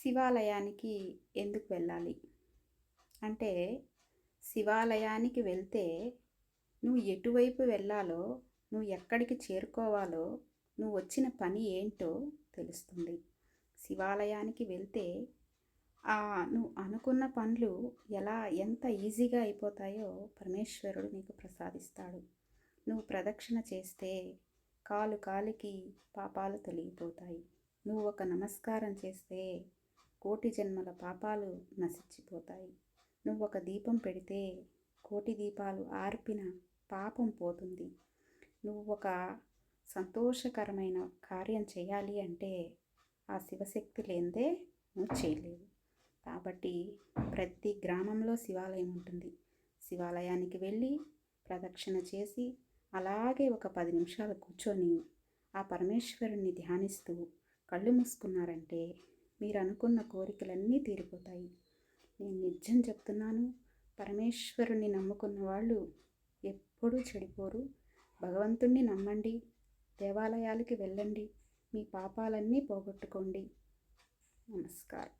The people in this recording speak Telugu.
శివాలయానికి ఎందుకు వెళ్ళాలి? అంటే శివాలయానికి వెళ్తే నువ్వు ఎటువైపు వెళ్ళాలో, నువ్వు ఎక్కడికి చేరుకోవాలో, నువ్వు వచ్చిన పని ఏంటో తెలుస్తుంది. శివాలయానికి వెళ్తే నువ్వు అనుకున్న పనులు ఎంత ఈజీగా అయిపోతాయో పరమేశ్వరుడు నీకు ప్రసాదిస్తాడు. నువ్వు ప్రదక్షిణ చేస్తే కాలు కాలికి పాపాలు తొలగిపోతాయి. నువ్వు ఒక నమస్కారం చేస్తే కోటి జన్మల పాపాలు నశించిపోతాయి. నువ్వు ఒక దీపం పెడితే కోటి దీపాలు ఆర్పిన పాపం పోతుంది. నువ్వు ఒక సంతోషకరమైన కార్యం చేయాలి అంటే ఆ శివశక్తి లేనిదే నువ్వు చేయలేవు. కాబట్టి ప్రతి గ్రామంలో శివాలయం ఉంటుంది. శివాలయానికి వెళ్ళి ప్రదక్షిణ చేసి అలాగే ఒక 10 నిమిషాలు కూర్చొని ఆ పరమేశ్వరుణ్ణి ధ్యానిస్తూ కళ్ళు మూసుకున్నారంటే మీరు అనుకున్న కోరికలన్నీ తీరిపోతాయి. నేను నిజం చెప్తున్నాను, పరమేశ్వరుణ్ణి నమ్ముకున్న వాళ్ళు ఎప్పుడూ చెడిపోరు. భగవంతుణ్ణి నమ్మండి, దేవాలయాలకి వెళ్ళండి, మీ పాపాలన్నీ పోగొట్టుకోండి. నమస్కారం.